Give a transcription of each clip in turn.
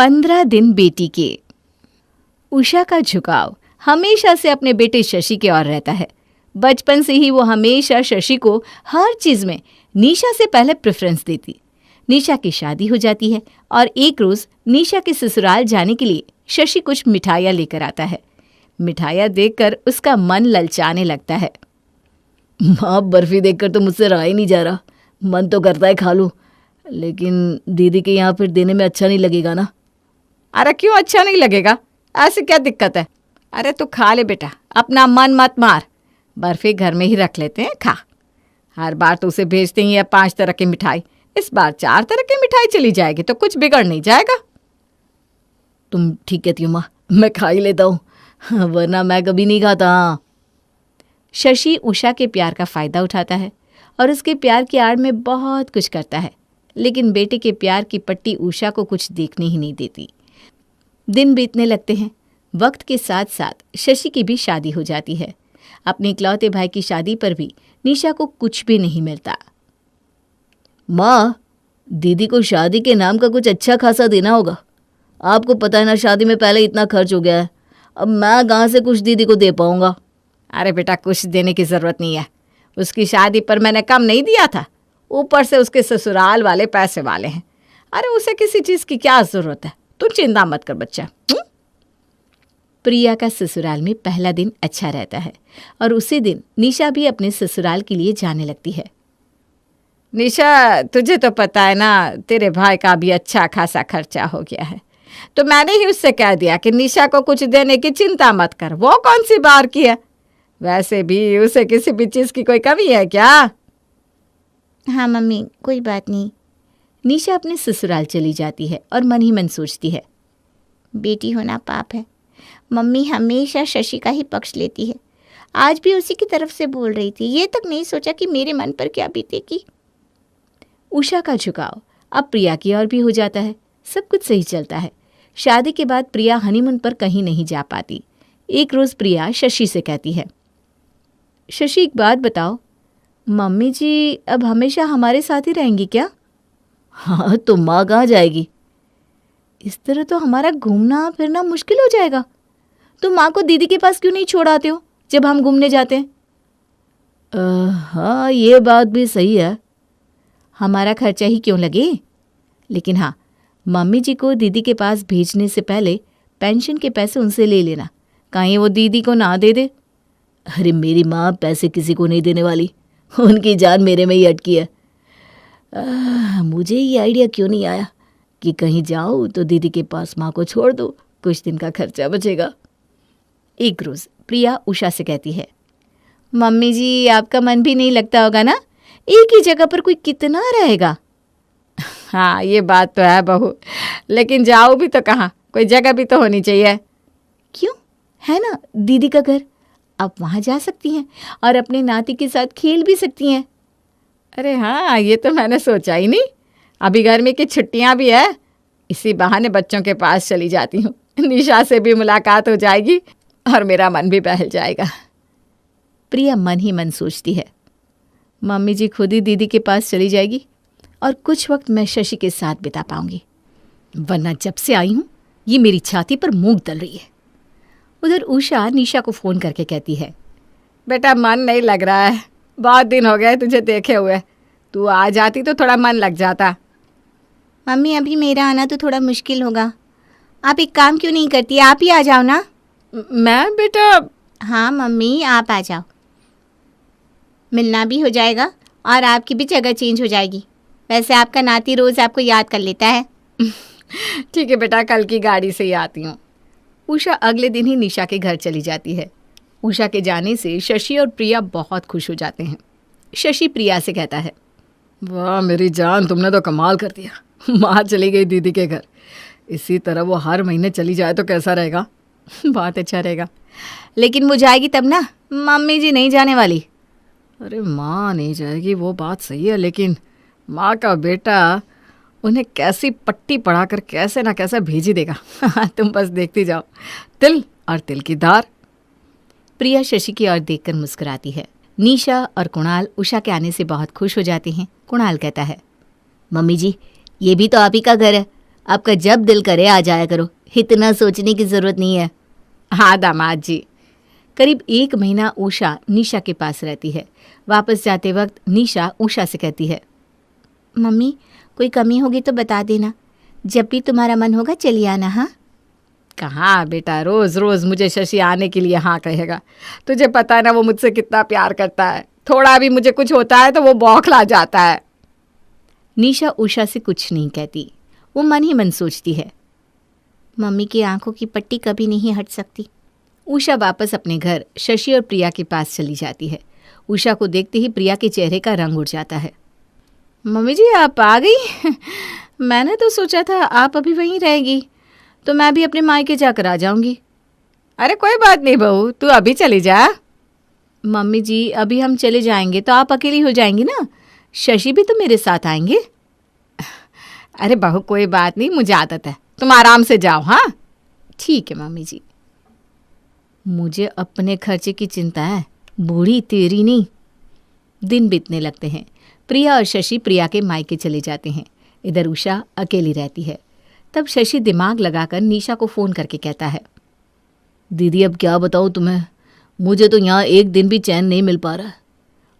15 दिन बेटी के। उषा का झुकाव हमेशा से अपने बेटे शशि की ओर रहता है। बचपन से ही वो हमेशा शशि को हर चीज में निशा से पहले प्रेफरेंस देती। निशा की शादी हो जाती है और एक रोज निशा के ससुराल जाने के लिए शशि कुछ मिठाइयाँ लेकर आता है। मिठाइयाँ देखकर उसका मन ललचाने लगता है। माँ, बर्फी देखकर तो मुझसे रहा ही नहीं जा रहा। मन तो करता है खा लूं, लेकिन दीदी के यहाँ फिर देने में अच्छा नहीं लगेगा ना। अरे क्यों अच्छा नहीं लगेगा? ऐसे क्या दिक्कत है? अरे तू खा ले बेटा, अपना मन मत मार। बर्फी घर में ही रख लेते हैं, खा। हर बार तो उसे भेजते ही है 5 तरह की मिठाई, इस बार 4 तरह की मिठाई चली जाएगी तो कुछ बिगड़ नहीं जाएगा। तुम ठीक कहती हो माँ, मैं खा ही लेता हूँ, वरना मैं कभी नहीं खाता। शशि उषा के प्यार का फायदा उठाता है और उसके प्यार की आड़ में बहुत कुछ करता है, लेकिन बेटे के प्यार की पट्टी उषा को कुछ देखने ही नहीं देती। दिन बीतने लगते हैं। वक्त के साथ साथ शशि की भी शादी हो जाती है। अपने इकलौते भाई की शादी पर भी निशा को कुछ भी नहीं मिलता। माँ, दीदी को शादी के नाम का कुछ अच्छा खासा देना होगा। आपको पता है ना, शादी में पहले इतना खर्च हो गया है, अब मैं कहाँ से कुछ दीदी को दे पाऊंगा। अरे बेटा, कुछ देने की ज़रूरत नहीं है। उसकी शादी पर मैंने कम नहीं दिया था, ऊपर से उसके ससुराल वाले पैसे वाले हैं। अरे उसे किसी चीज़ की क्या ज़रूरत है, तू चिंता मत कर बच्चा। प्रिया का ससुराल में पहला दिन अच्छा रहता है और उसी दिन निशा भी अपने ससुराल के लिए जाने लगती है। निशा, तुझे तो पता है ना, तेरे भाई का भी अच्छा खासा खर्चा हो गया है, तो मैंने ही उससे कह दिया कि निशा को कुछ देने की चिंता मत कर। वो कौन सी बार की है? वैसे भी उसे किसी भी चीज़ की कोई कमी है क्या? हाँ मम्मी, कोई बात नहीं। निशा अपने ससुराल चली जाती है और मन ही मन सोचती है, बेटी होना पाप है। मम्मी हमेशा शशि का ही पक्ष लेती है, आज भी उसी की तरफ से बोल रही थी। ये तक नहीं सोचा कि मेरे मन पर क्या बीतेगी। उषा का झुकाव अब प्रिया की ओर भी हो जाता है। सब कुछ सही चलता है। शादी के बाद प्रिया हनीमून पर कहीं नहीं जा पाती। एक रोज़ प्रिया शशि से कहती है, शशि एक बात बताओ, मम्मी जी अब हमेशा हमारे साथ ही रहेंगी क्या? हाँ, तो माँ कहाँ जाएगी? इस तरह तो हमारा घूमना फिरना मुश्किल हो जाएगा। तुम माँ को दीदी के पास क्यों नहीं छोड़ आते हो जब हम घूमने जाते हैं? हाँ, ये बात भी सही है। हमारा खर्चा ही क्यों लगे? लेकिन हाँ, मम्मी जी को दीदी के पास भेजने से पहले पेंशन के पैसे उनसे ले लेना, कहीं वो दीदी को ना दे दे। अरे मेरी माँ पैसे किसी को नहीं देने वाली, उनकी जान मेरे में ही अटकी है। मुझे ये आइडिया क्यों नहीं आया कि कहीं जाऊँ तो दीदी के पास माँ को छोड़ दो, कुछ दिन का खर्चा बचेगा। एक रोज़ प्रिया उषा से कहती है, मम्मी जी आपका मन भी नहीं लगता होगा ना, एक ही जगह पर कोई कितना रहेगा? हाँ ये बात तो है बहू, लेकिन जाओ भी तो कहाँ, कोई जगह भी तो होनी चाहिए। क्यों, है ना दीदी का घर, आप वहाँ जा सकती हैं और अपने नाती के साथ खेल भी सकती हैं। अरे हाँ, ये तो मैंने सोचा ही नहीं। अभी गर्मी की छुट्टियाँ भी है, इसी बहाने बच्चों के पास चली जाती हूँ। निशा से भी मुलाकात हो जाएगी और मेरा मन भी बहल जाएगा। प्रिया मन ही मन सोचती है, मम्मी जी खुद ही दीदी के पास चली जाएगी और कुछ वक्त मैं शशि के साथ बिता पाऊंगी, वरना जब से आई हूँ ये मेरी छाती पर मूंग दल रही है। उधर उषा निशा को फ़ोन करके कहती है, बेटा मन नहीं लग रहा है, बहुत दिन हो गए तुझे देखे हुए, तू आ जाती तो थोड़ा मन लग जाता। मम्मी अभी मेरा आना तो थोड़ा मुश्किल होगा, आप एक काम क्यों नहीं करती, आप ही आ जाओ ना। मैं बेटा? हाँ मम्मी आप आ जाओ, मिलना भी हो जाएगा और आपकी भी जगह चेंज हो जाएगी। वैसे आपका नाती रोज़ आपको याद कर लेता है। ठीक है बेटा, कल की गाड़ी से ही आती हूँ। उषा अगले दिन ही निशा के घर चली जाती है। उषा के जाने से शशि और प्रिया बहुत खुश हो जाते हैं। शशि प्रिया से कहता है, वाह मेरी जान, तुमने तो कमाल कर दिया, माँ चली गई दीदी के घर, इसी तरह वो हर महीने चली जाए तो कैसा रहेगा? बहुत अच्छा रहेगा, लेकिन वो जाएगी तब ना, मम्मी जी नहीं जाने वाली। अरे माँ नहीं जाएगी वो बात सही है, लेकिन माँ का बेटा उन्हें कैसी पट्टी पढ़ाकर कैसे ना कैसे भेज ही देगा। तुम बस देखती जाओ, तिल और तिल की धार। प्रिया शशि की ओर देखकर मुस्कुराती है। निशा और कुणाल उषा के आने से बहुत खुश हो जाते हैं। कुणाल कहता है, मम्मी जी ये भी तो आप ही का घर है, आपका जब दिल करे आ जाया करो, इतना सोचने की ज़रूरत नहीं है। हाँ दामाद जी। करीब 1 महीना उषा निशा के पास रहती है। वापस जाते वक्त निशा उषा से कहती है, मम्मी कोई कमी होगी तो बता देना, जब भी तुम्हारा मन होगा चली आना। हाँ कहाँ बेटा, रोज़ रोज़ मुझे शशि आने के लिए हाँ कहेगा। तुझे पता है ना वो मुझसे कितना प्यार करता है। थोड़ा भी मुझे कुछ होता है तो वो बौखला जाता है। निशा उषा से कुछ नहीं कहती, वो मन ही मन सोचती है, मम्मी की आंखों की पट्टी कभी नहीं हट सकती। उषा वापस अपने घर शशि और प्रिया के पास चली जाती है। उषा को देखते ही प्रिया के चेहरे का रंग उड़ जाता है। मम्मी जी आप आ गई? मैंने तो सोचा था आप अभी वहीं रहेगी, तो मैं भी अपने मायके जाकर आ जाऊंगी। अरे कोई बात नहीं बहू, तू अभी चली जा। मम्मी जी अभी हम चले जाएंगे तो आप अकेली हो जाएंगी ना, शशि भी तो मेरे साथ आएंगे। अरे बहू कोई बात नहीं, मुझे आदत है, तुम आराम से जाओ। हाँ ठीक है मम्मी जी। मुझे अपने खर्चे की चिंता है, बूढ़ी तेरी नहीं। दिन बीतने लगते हैं। प्रिया और शशि प्रिया के मायके चले जाते हैं। इधर उषा अकेली रहती है। तब शशि दिमाग लगाकर निशा को फ़ोन करके कहता है, दीदी अब क्या बताऊँ तुम्हें, मुझे तो यहाँ एक दिन भी चैन नहीं मिल पा रहा है।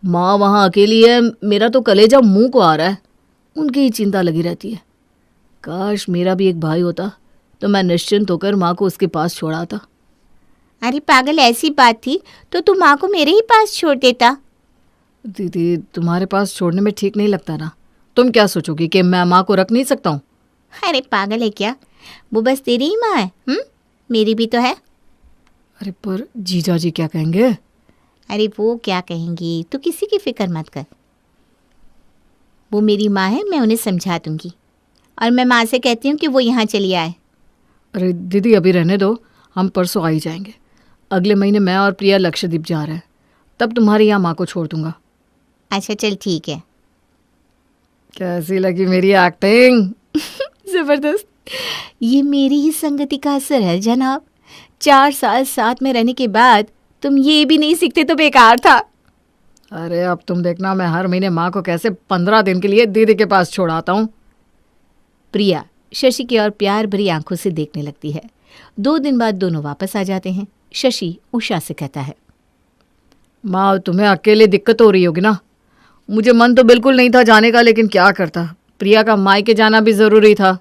माँ वहाँ अकेली है, मेरा तो कलेजा मुंह को आ रहा है, उनकी ही चिंता लगी रहती है। काश मेरा भी एक भाई होता तो मैं निश्चिंत होकर माँ को उसके पास छोड़ाता। अरे पागल, ऐसी बात थी तो तू माँ को मेरे ही पास छोड़ देता। दीदी तुम्हारे पास छोड़ने में ठीक नहीं लगता ना, तुम क्या सोचोगी कि मैं माँ को रख नहीं सकता हूँ? अरे पागल है क्या, वो बस तेरी ही माँ है, मेरी भी तो है। अरे पर जीजा जी क्या कहेंगे? अरे वो क्या कहेंगी, तू किसी की फिक्र मत कर। वो मेरी माँ है, मैं उन्हें समझा दूंगी। और मैं माँ से कहती हूँ कि वो यहाँ चली आए। अरे दीदी अभी रहने दो, हम परसों आ ही जाएंगे। अगले महीने मैं और प्रिया लक्षद्वीप जा रहे हैं, तब तुम्हारी यहाँ माँ को छोड़ दूंगा। अच्छा चल ठीक है। कैसी लगी मेरी एक्टिंग? ज़बरदस्त। ये मेरी ही संगति का असर है जनाब। 4 साल साथ में रहने के बाद तुम ये भी नहीं सीखते तो बेकार था। अरे अब तुम देखना मैं हर महीने माँ को कैसे 15 दिन के लिए दीदी के पास छोड़ाता हूँ। प्रिया शशि की ओर प्यार भरी आंखों से देखने लगती है। 2 दिन बाद दोनों वापस आ जाते हैं। शशि उषा से कहता है, माँ तुम्हें अकेले दिक्कत हो रही होगी ना, मुझे मन तो बिल्कुल नहीं था जाने का, लेकिन क्या करता, प्रिया का मायके जाना भी ज़रूरी था।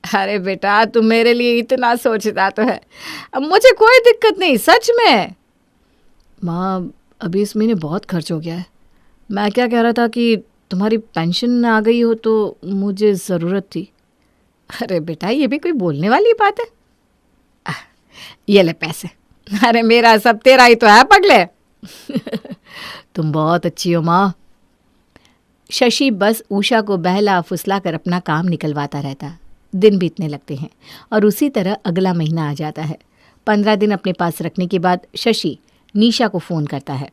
अरे बेटा तुम मेरे लिए इतना सोचता तो है, अब मुझे कोई दिक्कत नहीं, सच में। माँ अभी इस महीने बहुत खर्च हो गया है। मैं क्या कह रहा था कि तुम्हारी पेंशन आ गई हो तो मुझे ज़रूरत थी। अरे बेटा ये भी कोई बोलने वाली बात है? ये ले पैसे। अरे मेरा सब तेरा ही तो है पगले। तुम बहुत अच्छी हो माँ। शशि बस उषा को बहला फुसला कर अपना काम निकलवाता रहता। दिन बीतने लगते हैं और उसी तरह अगला महीना आ जाता है। 15 दिन अपने पास रखने के बाद शशि निशा को फ़ोन करता है,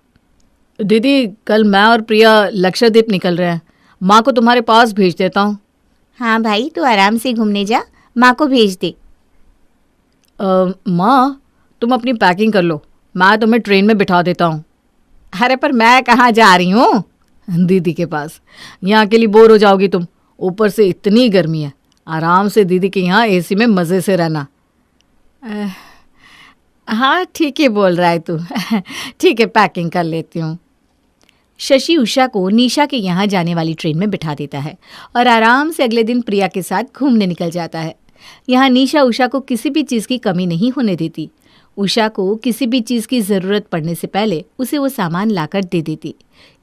दीदी कल मैं और प्रिया लक्षद्वीप निकल रहे हैं, माँ को तुम्हारे पास भेज देता हूँ। हाँ भाई तू आराम से घूमने जा, माँ को भेज दे। माँ तुम अपनी पैकिंग कर लो, मैं तुम्हें ट्रेन में बिठा देता हूँ। अरे पर मैं कहाँ जा रही हूँ? दीदी के पास। यहाँ अकेली बोर हो जाओगी तुम, ऊपर से इतनी गर्मी है। आराम से दीदी के यहाँ एसी में मज़े से रहना। हाँ ठीक ही बोल रहा है तू। ठीक है पैकिंग कर लेती हूँ। शशि उषा को निशा के यहाँ जाने वाली ट्रेन में बिठा देता है और आराम से अगले दिन प्रिया के साथ घूमने निकल जाता है। यहाँ निशा उषा को किसी भी चीज़ की कमी नहीं होने देती। उषा को किसी भी चीज़ की ज़रूरत पड़ने से पहले उसे वो सामान लाकर दे देती।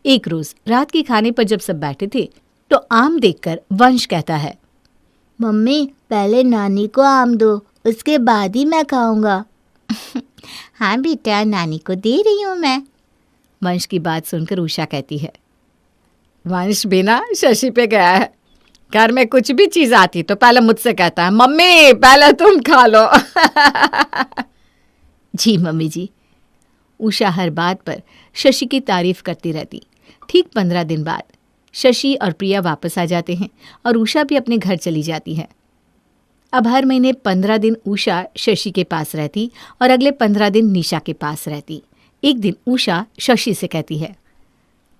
एक रोज़ रात के खाने पर जब सब बैठे थे तो आम देखकर वंश कहता है, मम्मी पहले नानी को आम दो, उसके बाद ही मैं खाऊंगा। हाँ बेटा नानी को दे रही हूँ मैं। वंश की बात सुनकर उषा कहती है, वंश बिना शशि पे गया है। घर में कुछ भी चीज़ आती तो पहले मुझसे कहता है, मम्मी पहले तुम खा लो। जी मम्मी जी। उषा हर बात पर शशि की तारीफ करती रहती। ठीक 15 दिन बाद शशि और प्रिया वापस आ जाते हैं और उषा भी अपने घर चली जाती है। अब हर महीने 15 दिन उषा शशि के पास रहती और अगले 15 दिन निशा के पास रहती। एक दिन उषा शशि से कहती है,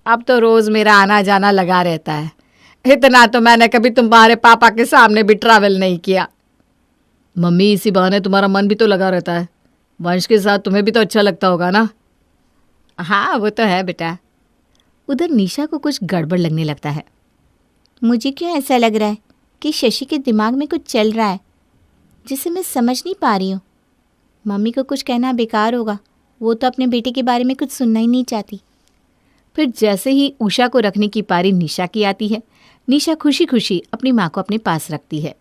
अब तो रोज़ मेरा आना जाना लगा रहता है, इतना तो मैंने कभी तुम्हारे पापा के सामने भी ट्रैवल नहीं किया। मम्मी इसी बहाने तुम्हारा मन भी तो लगा रहता है, वंश के साथ तुम्हें भी तो अच्छा लगता होगा ना। हाँ वो तो है बेटा। उधर निशा को कुछ गड़बड़ लगने लगता है। मुझे क्यों ऐसा लग रहा है कि शशि के दिमाग में कुछ चल रहा है जिसे मैं समझ नहीं पा रही हूँ। मम्मी को कुछ कहना बेकार होगा, वो तो अपने बेटे के बारे में कुछ सुनना ही नहीं चाहती। फिर जैसे ही उषा को रखने की पारी निशा की आती है, निशा खुशी खुशी अपनी माँ को अपने पास रखती है।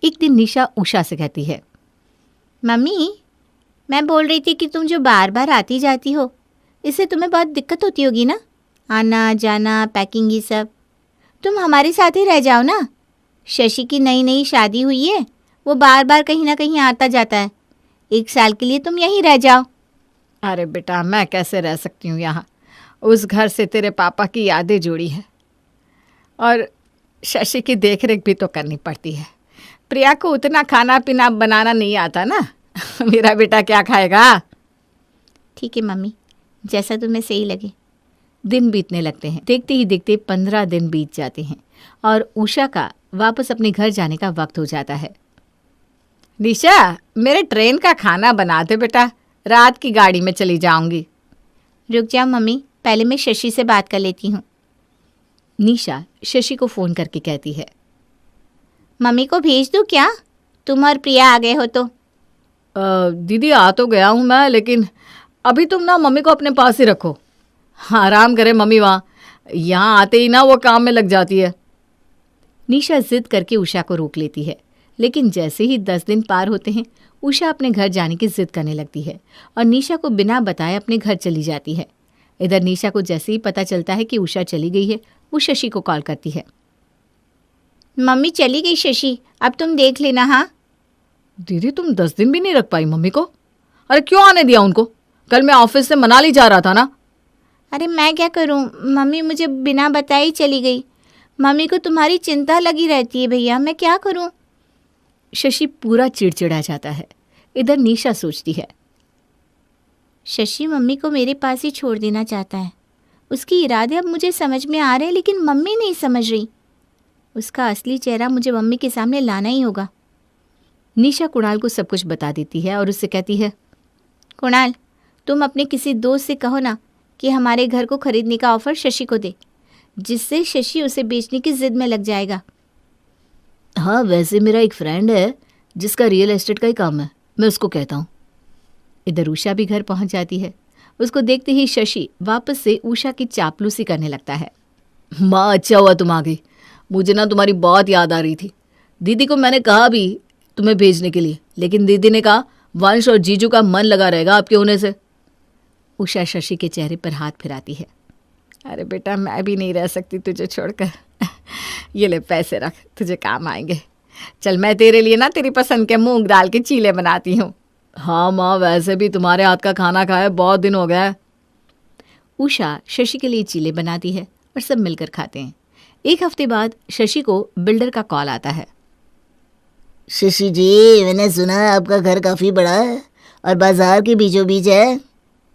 एक दिन निशा उषा से कहती है, मम्मी मैं बोल रही थी कि तुम जो बार बार आती जाती हो इससे तुम्हें बहुत दिक्कत होती होगी ना, आना जाना पैकिंग ये सब। तुम हमारे साथ ही रह जाओ ना। शशि की नई नई शादी हुई है, वो बार बार कहीं ना कहीं आता जाता है। 1 साल के लिए तुम यहीं रह जाओ। अरे बेटा मैं कैसे रह सकती हूँ यहाँ, उस घर से तेरे पापा की यादें जुड़ी है और शशि की देखरेख भी तो करनी पड़ती है। प्रिया को उतना खाना पीना बनाना नहीं आता ना मेरा बेटा क्या खाएगा। ठीक है मम्मी, जैसा तुम्हें सही लगे। दिन बीतने लगते हैं। देखते ही देखते 15 दिन बीत जाते हैं और उषा का वापस अपने घर जाने का वक्त हो जाता है। निशा मेरे ट्रेन का खाना बना दे बेटा, रात की गाड़ी में चली जाऊंगी। रुक जाओ मम्मी, पहले मैं शशि से बात कर लेती हूँ। निशा शशि को फ़ोन करके कहती है, मम्मी को भेज दूँ क्या? तुम और प्रिया आ गए हो तो। दीदी आ तो गया हूँ मैं, लेकिन अभी तुम ना मम्मी को अपने पास ही रखो। आराम करे मम्मी, वहाँ यहाँ आते ही ना वो काम में लग जाती है। निशा जिद करके उषा को रोक लेती है, लेकिन जैसे ही 10 दिन पार होते हैं उषा अपने घर जाने की जिद करने लगती है और निशा को बिना बताए अपने घर चली जाती है। इधर निशा को जैसे ही पता चलता है कि उषा चली गई है, वो शशि को कॉल करती है। मम्मी चली गई शशि, अब तुम देख लेना। हाँ दीदी तुम 10 दिन भी नहीं रख पाई मम्मी को? अरे क्यों आने दिया उनको? कल मैं ऑफिस से मनाली जा रहा था ना। अरे मैं क्या करूं, मम्मी मुझे बिना बताए ही चली गई। मम्मी को तुम्हारी चिंता लगी रहती है भैया, मैं क्या करूं? शशि पूरा चिड़चिड़ा जाता है। इधर निशा सोचती है, शशि मम्मी को मेरे पास ही छोड़ देना चाहता है। उसके इरादे अब मुझे समझ में आ रहे हैं, लेकिन मम्मी नहीं समझ रही। उसका असली चेहरा मुझे मम्मी के सामने लाना ही होगा। निशा कुणाल को सब कुछ बता देती है और उससे कहती है, कुणाल तुम अपने किसी दोस्त से कहो ना कि हमारे घर को खरीदने का ऑफर शशि को दे, जिससे शशि उसे बेचने की जिद में लग जाएगा। हाँ वैसे मेरा एक फ्रेंड है जिसका रियल एस्टेट का ही काम है, मैं उसको कहता हूँ। इधर उषा भी घर पहुंच जाती है। उसको देखते ही शशि वापस से उषा की चापलूसी करने लगता है। माँ अच्छा हुआ तुम आ गई, मुझे ना तुम्हारी बहुत याद आ रही थी। दीदी को मैंने कहा भी तुम्हें भेजने के लिए, लेकिन दीदी ने कहा वंश और जीजू का मन लगा रहेगा आपके होने से। उषा शशि के चेहरे पर हाथ फिराती है। अरे बेटा मैं भी नहीं रह सकती तुझे छोड़कर। ये ले पैसे रख, तुझे काम आएंगे। चल मैं तेरे लिए ना तेरी पसंद के मूंग दाल के चीले बनाती हूँ। हाँ माँ, वैसे भी तुम्हारे हाथ का खाना खाए बहुत दिन हो गया है। उषा शशि के लिए चीले बनाती है और सब मिलकर खाते हैं। 1 हफ्ते बाद शशि को बिल्डर का कॉल आता है। शशि जी, मैंने सुना है आपका घर काफ़ी बड़ा है और बाजार के बीचों बीच है।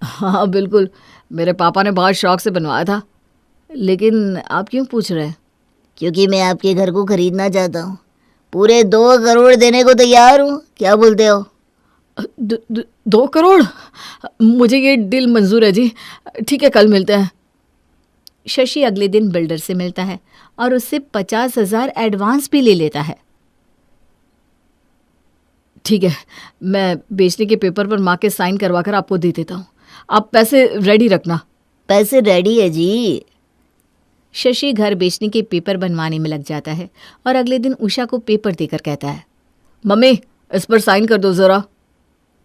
हाँ बिल्कुल, मेरे पापा ने बहुत शौक से बनवाया था। लेकिन आप क्यों पूछ रहे हैं? क्योंकि मैं आपके घर को खरीदना चाहता हूँ। पूरे 2 करोड़ देने को तैयार हूँ, क्या बोलते हो? 2 करोड़? मुझे ये डील मंजूर है जी। ठीक है, कल मिलते हैं। शशि अगले दिन बिल्डर से मिलता है और उससे 50,000 एडवांस भी ले लेता है। ठीक है, मैं बेचने के पेपर पर माँ के साइन करवा कर आपको दे देता हूँ। आप पैसे रेडी रखना। पैसे रेडी है जी। शशि घर बेचने के पेपर बनवाने में लग जाता है और अगले दिन उषा को पेपर देकर कहता है, मम्मी इस पर साइन कर दो ज़रा।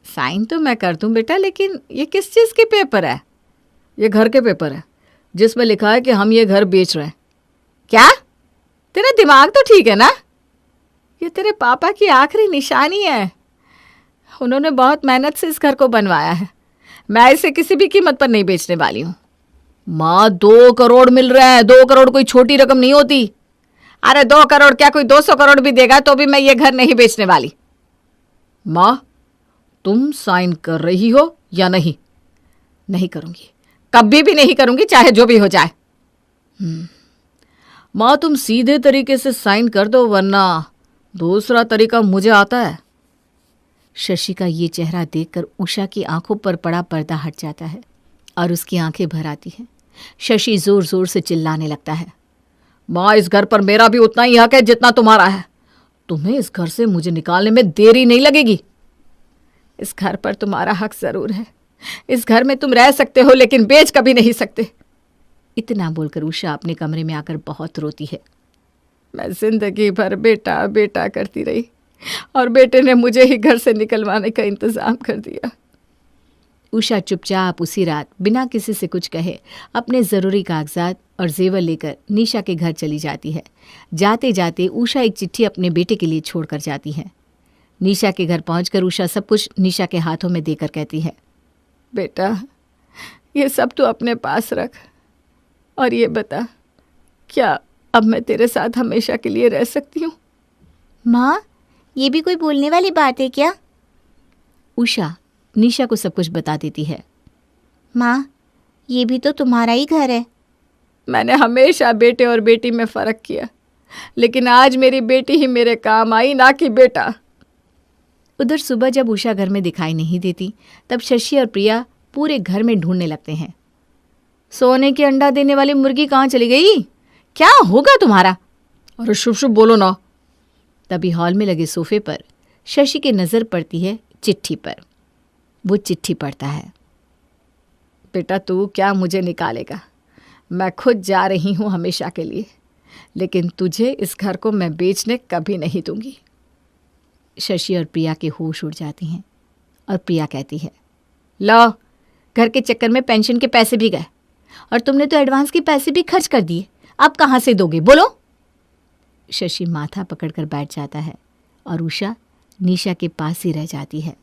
साइन तो मैं कर दूं बेटा, लेकिन ये किस चीज़ के पेपर है? ये घर के पेपर है जिसमें लिखा है कि हम ये घर बेच रहे हैं। क्या? तेरा दिमाग तो ठीक है ना? ये तेरे पापा की आखिरी निशानी है। उन्होंने बहुत मेहनत से इस घर को बनवाया है। मैं इसे किसी भी कीमत पर नहीं बेचने वाली हूँ। माँ 2 करोड़ मिल रहे हैं। 2 करोड़ कोई छोटी रकम नहीं होती। अरे 2 करोड़ क्या, कोई 200 करोड़ भी देगा तो भी मैं ये घर नहीं बेचने वाली। माँ तुम साइन कर रही हो या नहीं? नहीं करूँगी, कभी भी नहीं करूँगी, चाहे जो भी हो जाए। माँ तुम सीधे तरीके से साइन कर दो, वरना दूसरा तरीका मुझे आता है। शशि का ये चेहरा देखकर उषा की आंखों पर पड़ा पर्दा हट जाता है और उसकी आंखें भर आती हैं। शशि जोर जोर से चिल्लाने लगता है, माँ इस घर पर मेरा भी उतना ही हक है जितना तुम्हारा है। तुम्हें इस घर से मुझे निकालने में देरी नहीं लगेगी। इस घर पर तुम्हारा हक जरूर है। इस घर में तुम रह सकते हो लेकिन बेच कभी नहीं सकते। इतना बोलकर उषा अपने कमरे में आकर बहुत रोती है। मैं जिंदगी भर बेटा बेटा करती रही और बेटे ने मुझे ही घर से निकलवाने का इंतजाम कर दिया। उषा चुपचाप उसी रात बिना किसी से कुछ कहे अपने ज़रूरी कागजात और जेवर लेकर निशा के घर चली जाती है। जाते जाते उषा एक चिट्ठी अपने बेटे के लिए छोड़कर जाती है। निशा के घर पहुंचकर उषा सब कुछ निशा के हाथों में देकर कहती है, बेटा ये सब तो अपने पास रख और ये बता, क्या अब मैं तेरे साथ हमेशा के लिए रह सकती हूँ? माँ, ये भी कोई बोलने वाली बात है क्या? उषा निशा को सब कुछ बता देती है। माँ, ये भी तो तुम्हारा ही घर है। मैंने हमेशा बेटे और बेटी में फ़र्क किया, लेकिन आज मेरी बेटी ही मेरे काम आई, ना कि बेटा। उधर सुबह जब उषा घर में दिखाई नहीं देती, तब शशि और प्रिया पूरे घर में ढूंढने लगते हैं। सोने के अंडा देने वाली मुर्गी कहाँ चली गई? क्या होगा तुम्हारा? अरे शुभ शुभ बोलो ना। तभी हॉल में लगे सोफे पर शशि की नज़र पड़ती है चिट्ठी पर। वो चिट्ठी पढ़ता है, बेटा तू क्या मुझे निकालेगा? मैं खुद जा रही हूँ हमेशा के लिए, लेकिन तुझे इस घर को मैं बेचने कभी नहीं दूंगी। शशि और प्रिया के होश उड़ जाती हैं और प्रिया कहती है, लो घर के चक्कर में पेंशन के पैसे भी गए और तुमने तो एडवांस के पैसे भी खर्च कर दिए, अब कहाँ से दोगे बोलो? शशि माथा पकड़कर बैठ जाता है और उषा निशा के पास ही रह जाती है।